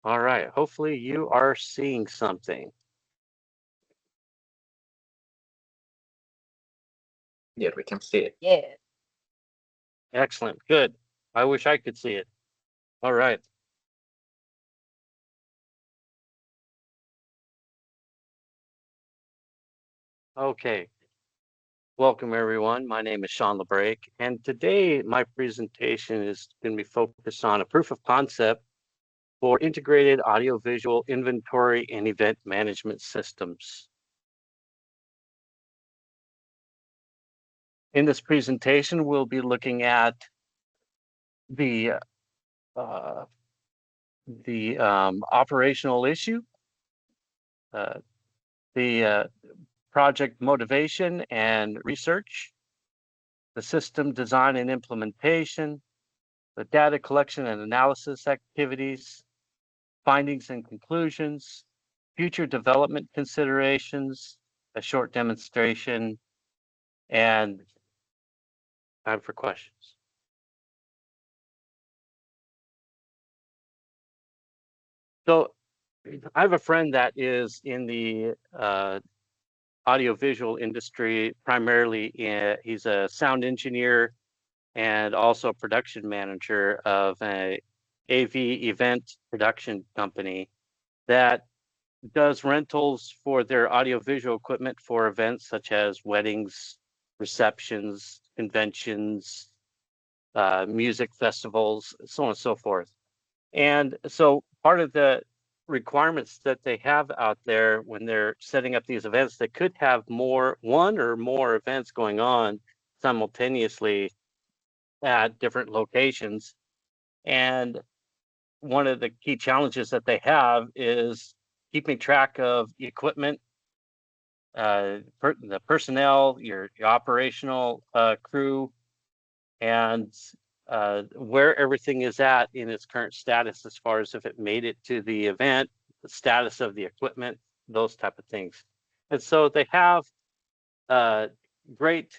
All right. Hopefully you are seeing something. Yeah, we can see it. Yeah. Excellent. Good. I wish I could see it. All right. Okay. Welcome, everyone. My name is Sean LeBrake, and today my presentation is going to be focused on a proof of concept for integrated audiovisual inventory and event management systems. In this presentation, we'll be looking at the uh, operational issue, uh, the project motivation and research, the system design and implementation, the data collection and analysis activities, findings and conclusions, future development considerations, a short demonstration, and time for questions. So I have a friend that is in the audiovisual industry, primarily he's a sound engineer and also production manager of a AV event production company that does rentals for their audiovisual equipment for events such as weddings, receptions, conventions, music festivals, so on and so forth. And so part of the requirements that they have out there when they're setting up these events, they could have one or more events going on simultaneously at different locations. And one of the key challenges that they have is keeping track of equipment, the personnel, your operational crew, and where everything is at in its current status as far as if it made it to the event, the status of the equipment, those type of things. And so they have uh, great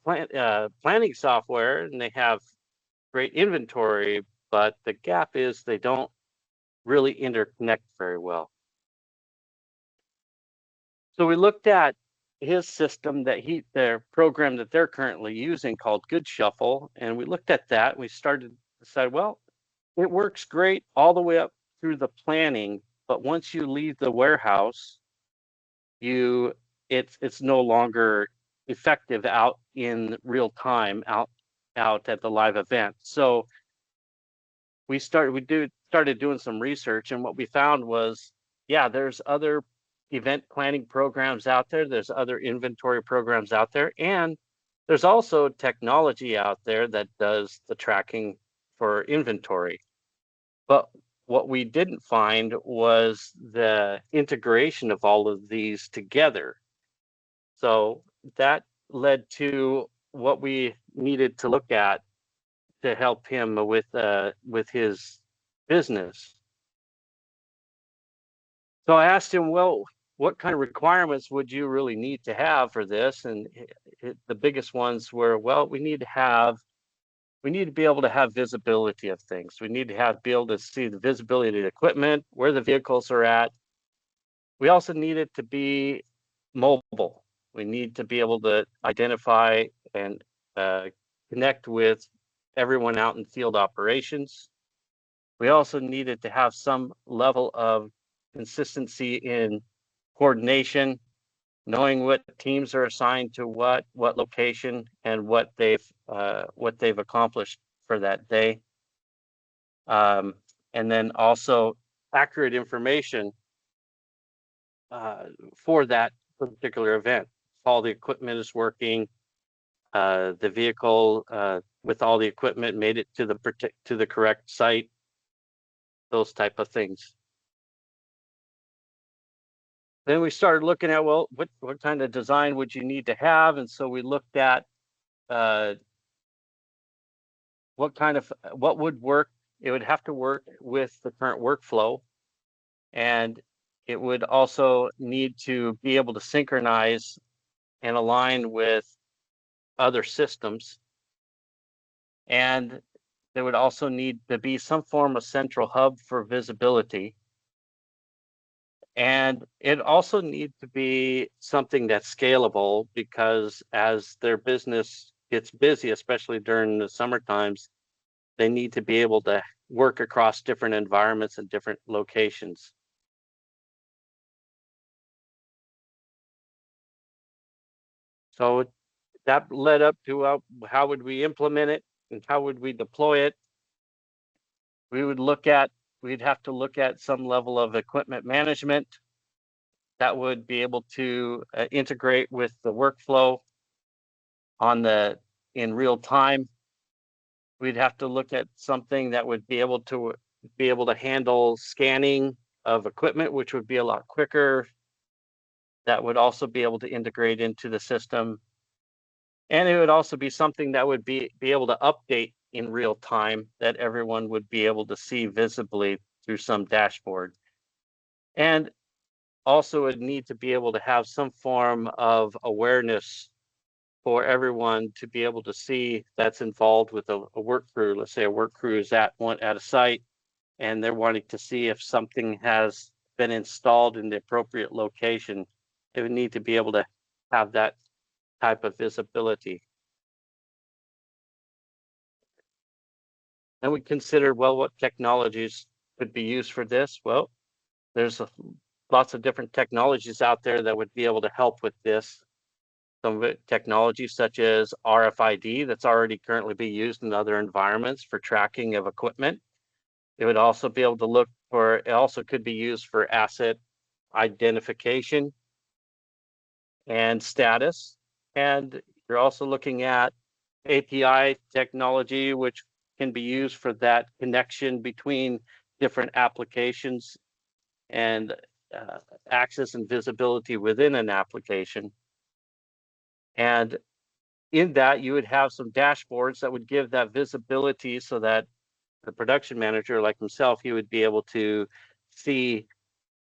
planning software, and they have great inventory, but the gap is they don't really interconnect very well. So we looked at his system their program that they're currently using called Good Shuffle, and we looked at that. We started to decide, well, it works great all the way up through the planning, but once you leave the warehouse, it's no longer effective out in real time out at the live event. So started doing some research, and what we found was, yeah, there's other event planning programs out there, there's other inventory programs out there, and there's also technology out there that does the tracking for inventory. But what we didn't find was the integration of all of these together. So that led to what we needed to look at to help him with his business. So I asked him, well, what kind of requirements would you really need to have for this? And the biggest ones were, well, we need to be able to have visibility of things. We need to be able to see the visibility of the equipment, where the vehicles are at. We also need it to be mobile. We need to be able to identify and connect with everyone out in field operations. We also needed to have some level of consistency in coordination, knowing what teams are assigned to what location, and what they've accomplished for that day. And then also accurate information for that particular event. If all the equipment is working, the vehicle with all the equipment made it to the correct site, those type of things. Then we started looking at, well, what kind of design would you need to have? And so we looked at what would work. It would have to work with the current workflow, and it would also need to be able to synchronize and align with other systems. And there would also need to be some form of central hub for visibility. And it also needs to be something that's scalable, because as their business gets busy, especially during the summer times, they need to be able to work across different environments and different locations. So that led up to how would we implement it and how would we deploy it? We'd have to look at some level of equipment management that would be able to integrate with the workflow in real time. We'd have to look at something that would be able to handle scanning of equipment, which would be a lot quicker. That would also be able to integrate into the system. And it would also be something that would be able to update in real time, that everyone would be able to see visibly through some dashboard. And also would need to be able to have some form of awareness for everyone to be able to see that's involved with a work crew. Let's say a work crew is at a site and they're wanting to see if something has been installed in the appropriate location. It would need to be able to have that type of visibility. And we considered, well, what technologies could be used for this? Well, there's lots of different technologies out there that would be able to help with this. Some of it technology such as RFID that's already currently being used in other environments for tracking of equipment. It would also be able to it also could be used for asset identification and status. And you're also looking at API technology, which can be used for that connection between different applications and access and visibility within an application. And in that, you would have some dashboards that would give that visibility, so that the production manager like himself, he would be able to see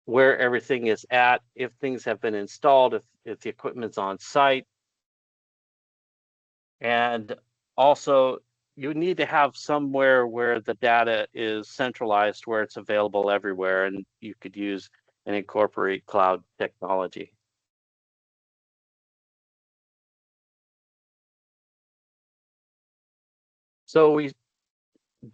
where everything is at, if things have been installed, if the equipment's on site. And also, you need to have somewhere where the data is centralized, where it's available everywhere, and you could use and incorporate cloud technology. So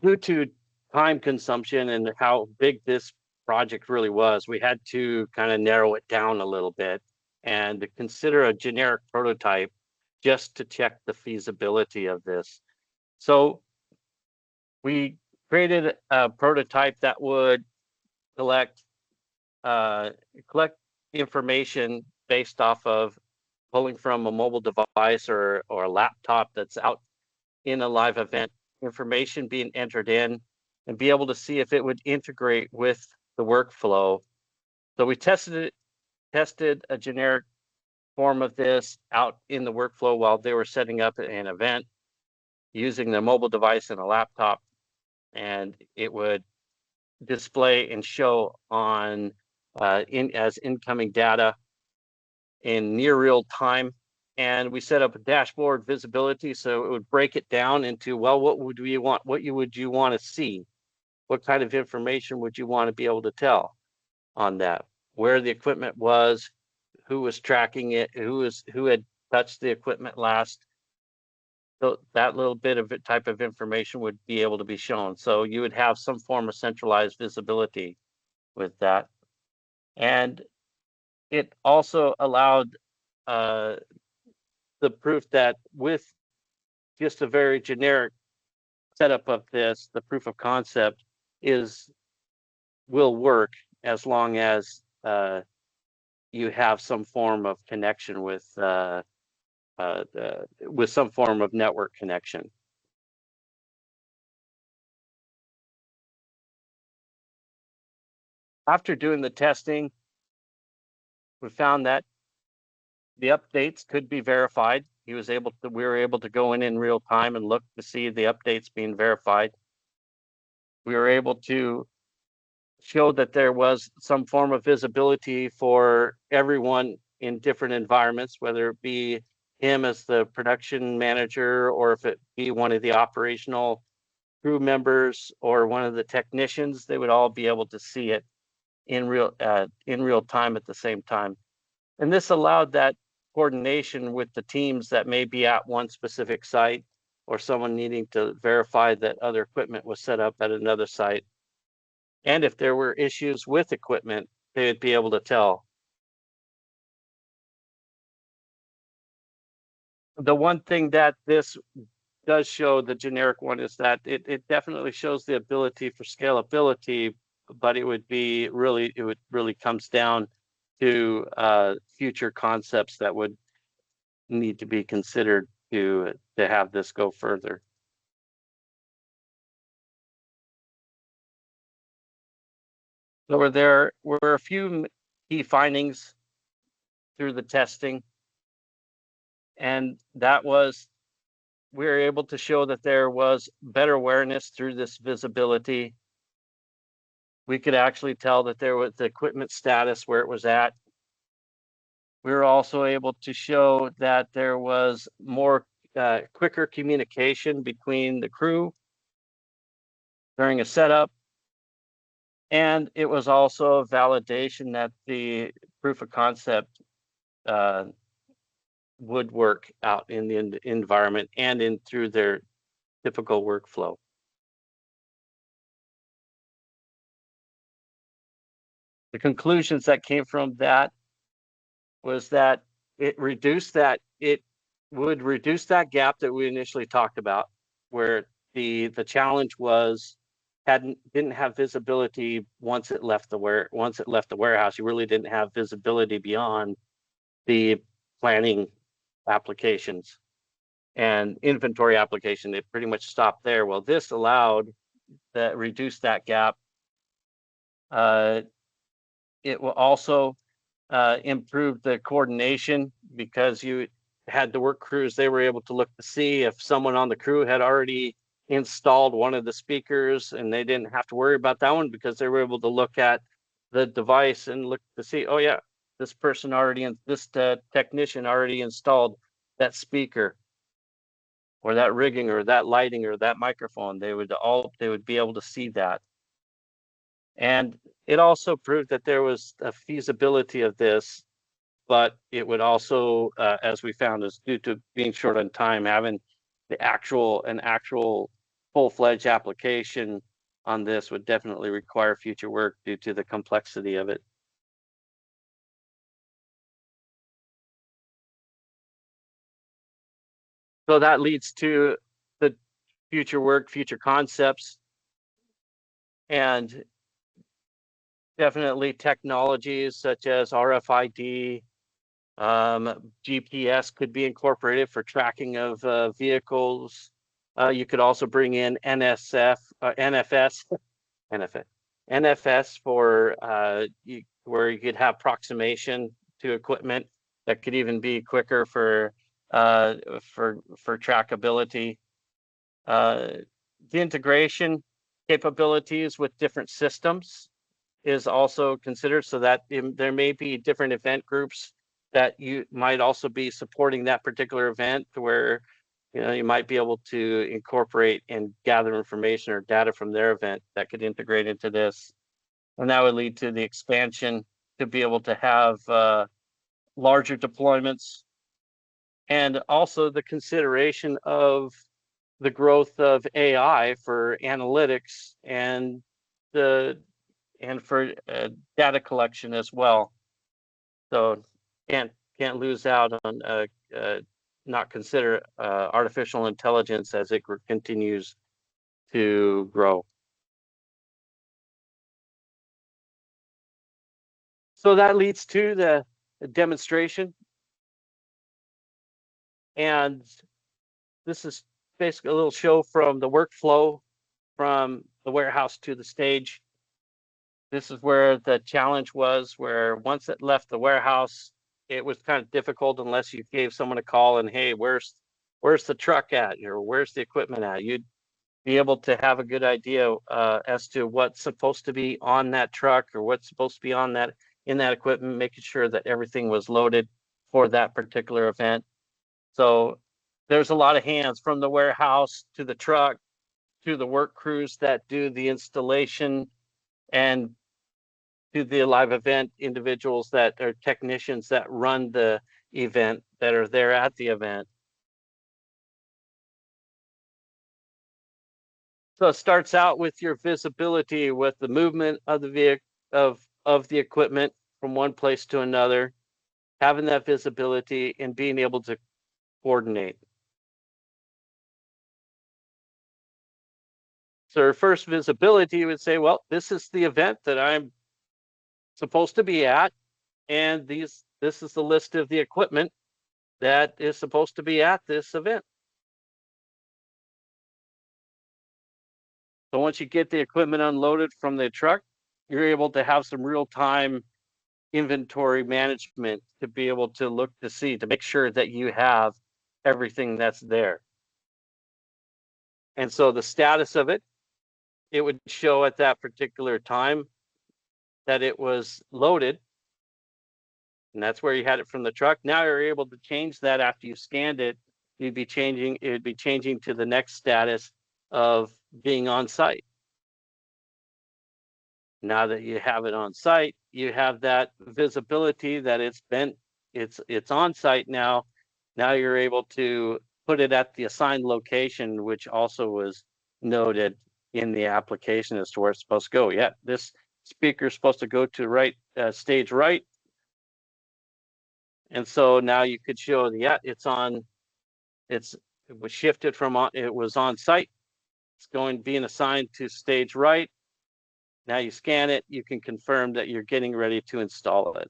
due to time consumption and how big this project really was, we had to kind of narrow it down a little bit and consider a generic prototype just to check the feasibility of this. So we created a prototype that would collect information based off of pulling from a mobile device or a laptop that's out in a live event, information being entered in, and be able to see if it would integrate with the workflow. So we tested a generic form of this out in the workflow while they were setting up an event using their mobile device and a laptop, and it would display and show on as incoming data in near real time. And we set up a dashboard visibility, so it would break it down into, well, what would you want to see? What kind of information would you want to be able to tell on that? Where the equipment was, who was tracking it, who had touched the equipment last. So that little bit of type of information would be able to be shown. So you would have some form of centralized visibility with that. And it also allowed the proof that with just a very generic setup of this, the proof of concept will work as long as you have some form of connection with some form of network connection. After doing the testing, we found that the updates could be verified. We were able to go in real time and look to see the updates being verified. We were able to show that there was some form of visibility for everyone in different environments, whether it be him as the production manager or if it be one of the operational crew members or one of the technicians, they would all be able to see it in real time at the same time. And this allowed that coordination with the teams that may be at one specific site, or someone needing to verify that other equipment was set up at another site. And if there were issues with equipment, they would be able to tell. The one thing that this does show, the generic one, is that it definitely shows the ability for scalability, but it would really comes down to future concepts that would need to be considered to have this go further. So there were a few key findings through the testing, and that was we were able to show that there was better awareness through this visibility. We could actually tell that there was the equipment status where it was at. We were also able to show that there was more quicker communication between the crew during a setup. And it was also a validation that the proof of concept would work out in the environment and in through their typical workflow. The conclusions that came from that was that it would reduce that gap that we initially talked about, where the challenge was didn't have visibility once it left the warehouse. You really didn't have visibility beyond the planning applications and inventory application. It pretty much stopped there. Well, this allowed that reduce that gap. It will also improve the coordination, because you had the work crews. They were able to look to see if someone on the crew had already installed one of the speakers, and they didn't have to worry about that one because they were able to look at the device and look to see, oh yeah, this person already this technician already installed that speaker or that rigging or that lighting or that microphone. They would be able to see that. And it also proved that there was a feasibility of this, but it would also, as we found, is due to being short on time, having an actual full-fledged application on this would definitely require future work due to the complexity of it. So that leads to the future work, future concepts, and definitely technologies such as RFID, GPS could be incorporated for tracking of vehicles. You could also bring in NFS for where you could have approximation to equipment that could even be quicker for trackability. The integration capabilities with different systems is also considered, so that there may be different event groups that you might also be supporting that particular event, where you might be able to incorporate and gather information or data from their event that could integrate into this. And that would lead to the expansion to be able to have larger deployments, and also the consideration of the growth of AI for analytics and for data collection as well. So can't lose out on not consider artificial intelligence as it continues to grow. So that leads to the demonstration, and this is basically a little show from the workflow from the warehouse to the stage. This is where the challenge was, where once it left the warehouse, it was kind of difficult unless you gave someone a call and, hey, where's the truck at, or where's the equipment at? You'd be able to have a good idea as to what's supposed to be on that truck or what's supposed to be on that in that equipment, making sure that everything was loaded for that particular event. So there's a lot of hands from the warehouse to the truck to the work crews that do the installation, and to the live event individuals that are technicians that run the event, that are there at the event. So it starts out with your visibility, with the movement of the vehicle, of the equipment from one place to another, having that visibility and being able to coordinate. So our first visibility would say, well, this is the event that I'm supposed to be at, and this is the list of the equipment that is supposed to be at this event. So once you get the equipment unloaded from the truck, you're able to have some real-time inventory management to be able to look to see, to make sure that you have everything that's there. And so the status of it, it would show at that particular time that it was loaded, and that's where you had it from the truck. Now you're able to change that after you scanned it. It would be changing to the next status of being on site. Now that you have it on site, you have that visibility that it's on site now. Now you're able to put it at the assigned location, which also was noted in the application as to where it's supposed to go. Yeah, this speaker is supposed to go to stage right. And so now you could show, yeah, it was shifted from it was on site. It's being assigned to stage right. Now you scan it, you can confirm that you're getting ready to install it.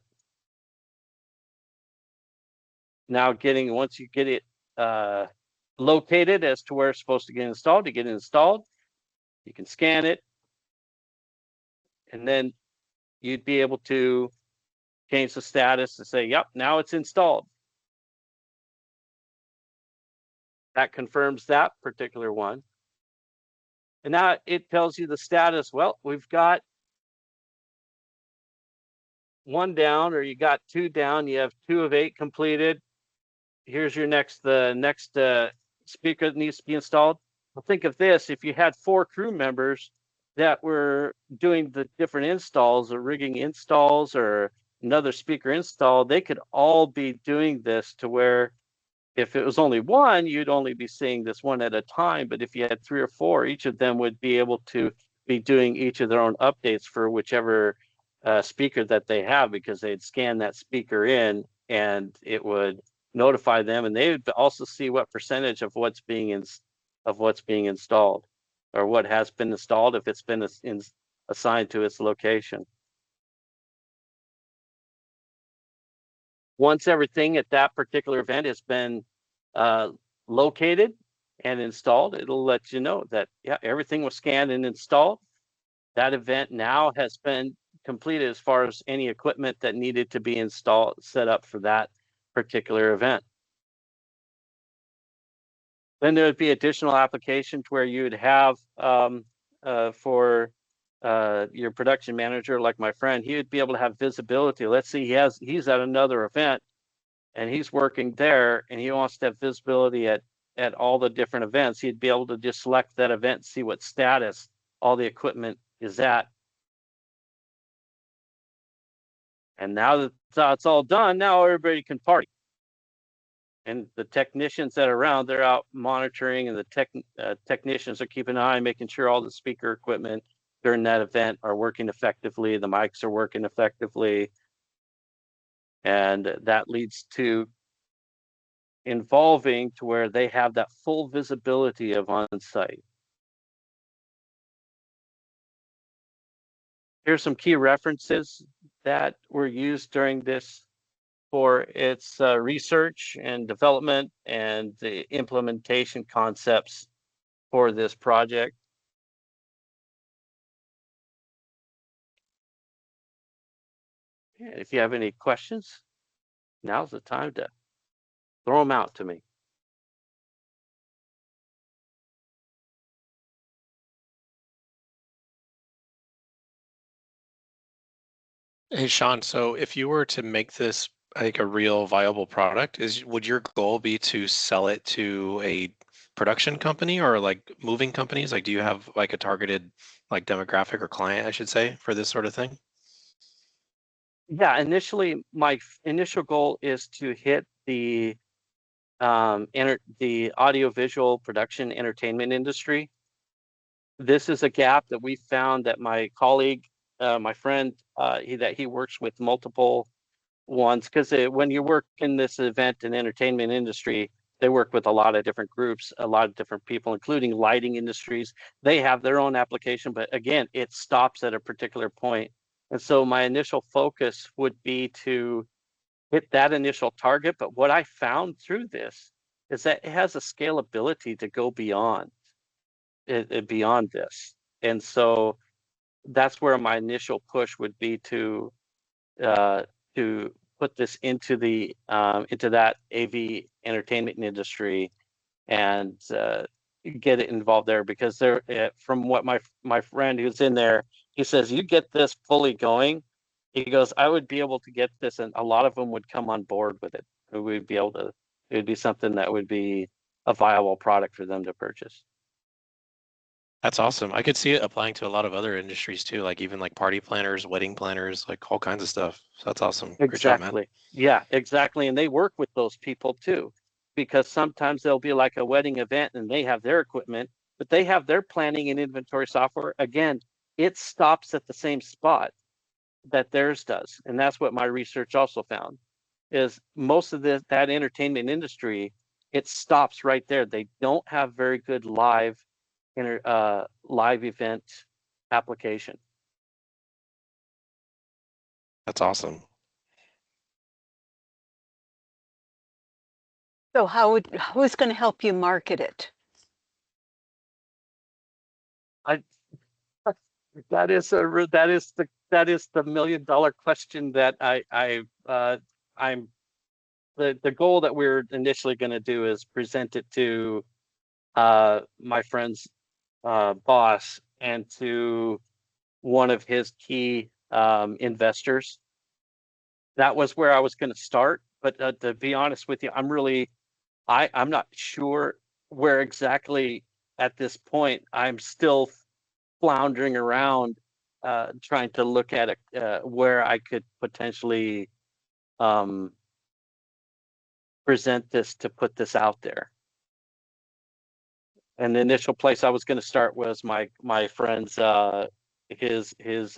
Now once you get it located as to where it's supposed to get installed, you get it installed, you can scan it, and then you'd be able to change the status to say, yep, now it's installed. That confirms that particular one. And now it tells you the status. Well, we've got one down, or you got two down. You have 2 of 8 completed. Here's your next speaker that needs to be installed. Well, think of this: if you had 4 crew members that were doing the different installs, or rigging installs, or another speaker install, they could all be doing this, to where if it was only one, you'd only be seeing this one at a time. But if you had 3 or 4, each of them would be able to be doing each of their own updates for whichever speaker that they have, because they'd scan that speaker in, and it would notify them, and they would also see what percentage of what's being installed, or what has been installed, if it's been assigned to its location. Once everything at that particular event has been located and installed, it'll let you know that, yeah, everything was scanned and installed. That event now has been completed as far as any equipment that needed to be installed, set up for that particular event. Then there would be additional applications where you would have for your production manager, like my friend, he would be able to have visibility. Let's see, he's at another event, and he's working there, and he wants to have visibility at all the different events. He'd be able to just select that event and see what status all the equipment is at. And now that it's all done, now everybody can party. And the technicians that are around, they're out monitoring, and the technicians are keeping an eye, making sure all the speaker equipment during that event are working effectively, the mics are working effectively. And that leads to involving to where they have that full visibility of on-site. Here's some key references that were used during this for its research and development and the implementation concepts for this project. If you have any questions, now's the time to throw them out to me. Hey, Sean, so if you were to make this like a real viable product, would your goal be to sell it to a production company or like moving companies? Like, do you have like a targeted like demographic or client, I should say, for this sort of thing? Yeah, initially, my initial goal is to hit the the audiovisual production entertainment industry. This is a gap that we found that my colleague, my friend, that he works with multiple ones, because when you work in this event and entertainment industry, they work with a lot of different groups, a lot of different people, including lighting industries. They have their own application, but again, it stops at a particular point. And so my initial focus would be to hit that initial target. But what I found through this is that it has a scalability to go beyond beyond this. And so that's where my initial push would be uh, to put this into that AV entertainment industry and get it involved there, because there, from what my friend who's in there, he says, you get this fully going. He goes, I would be able to get this, and a lot of them would come on board with it. We'd be able to. It would be something that would be a viable product for them to purchase. That's awesome. I could see it applying to a lot of other industries too, like even like party planners, wedding planners, like all kinds of stuff. So that's awesome. Great job, man. Exactly. Yeah, exactly. And they work with those people too, because sometimes there'll be like a wedding event and they have their equipment, but they have their planning and inventory software. Again, it stops at the same spot that theirs does. And that's what my research also found, is most of that entertainment industry, it stops right there. They don't have very good live event application. That's awesome. So who's going to help you market it? I that is the $1 million question that I'm the goal that we're initially going to do is present it to my friend's boss and to one of his key investors. That was where I was going to start, but to be honest with you, I'm not sure where exactly at this point. I'm still floundering around trying to look at where I could potentially um, present this to put this out there. And the initial place I was going to start was my friend's his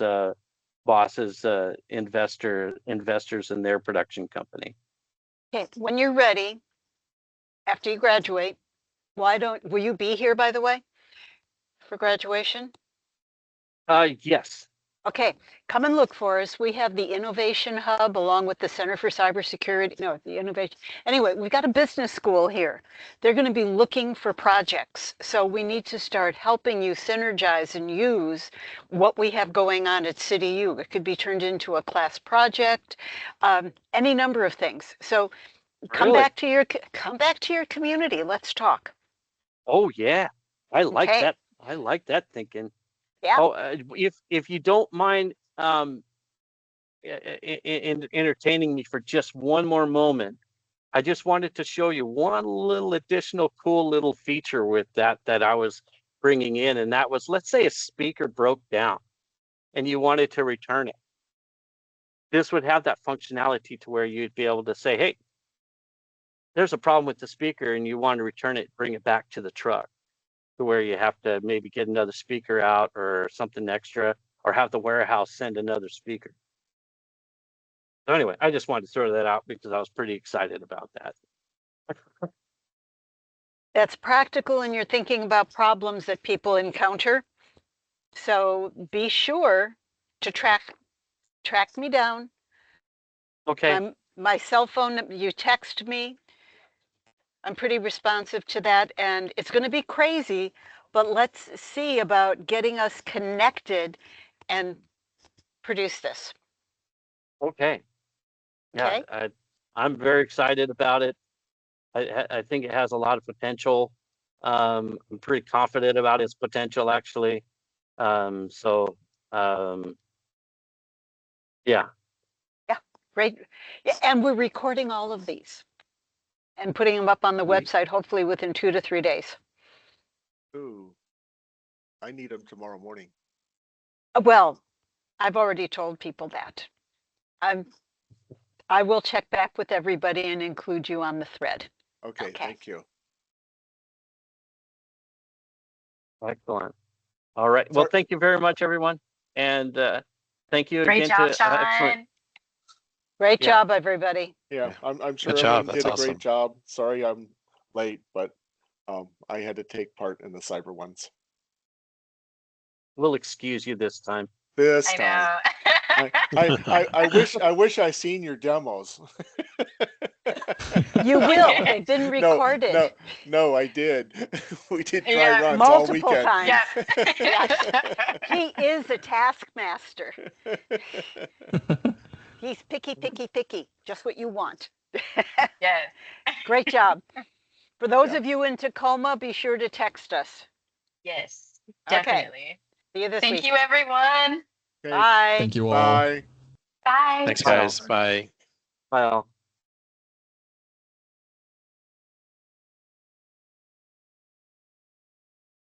boss's investors in their production company. Okay, when you're ready, after you graduate, will you be here, by the way, for graduation? Yes. Okay, come and look for us. We have the Innovation Hub along with the Center for Cybersecurity. No, the Innovation. Anyway, we've got a business school here. They're going to be looking for projects. So we need to start helping you synergize and use what we have going on at CityU. It could be turned into a class project, any number of things. So come Really? back to your community. Let's talk. Oh yeah. I like Okay. that. I like that thinking. Yeah. Oh, if you don't mind entertaining me for just one more moment, I just wanted to show you one little additional cool little feature with that I was bringing in, and that was, let's say a speaker broke down and you wanted to return it. This would have that functionality to where you'd be able to say, hey, there's a problem with the speaker and you want to return it, bring it back to the truck, to where you have to maybe get another speaker out or something extra, or have the warehouse send another speaker. So anyway, I just wanted to throw that out because I was pretty excited about that. That's practical and you're thinking about problems that people encounter. So be sure to track me down. Okay. My cell phone, you text me. I'm pretty responsive to that, and it's going to be crazy, but let's see about getting us connected and produce this. Okay. Yeah, Okay. I'm very excited about it. I think it has a lot of potential. I'm pretty confident about its potential, actually. So, yeah. Yeah, great. Yeah, and we're recording all of these and putting them up on the Sweet. website, hopefully within 2 to 3 days. Ooh, I need them tomorrow morning. Well, I've already told people that. I will check back with everybody and include you on the thread. Okay, Okay. thank you. Excellent. All right. Well, Sorry. thank you very much, everyone. And thank you Great again job, to Sean. excellent. Great Yeah. job, everybody. Yeah, I'm sure Good job, everyone that's did a awesome. great job. Sorry I'm late, but I had to take part in the cyber ones We'll excuse you this time. this I time. know. I wish I seen your demos. You will. They've been recorded No, I did. We did dry Yeah, runs all multiple weekend. times. Yeah. He is a taskmaster. He's picky, picky, picky. Just what you want. Yes. Great job. For those Yeah. of you in Tacoma, be sure to text us. Yes. Okay. Definitely. See you this Thank week. you, everyone. Okay, Bye. Thank you all. bye. Bye. Thanks, Bye. guys. Bye. Well.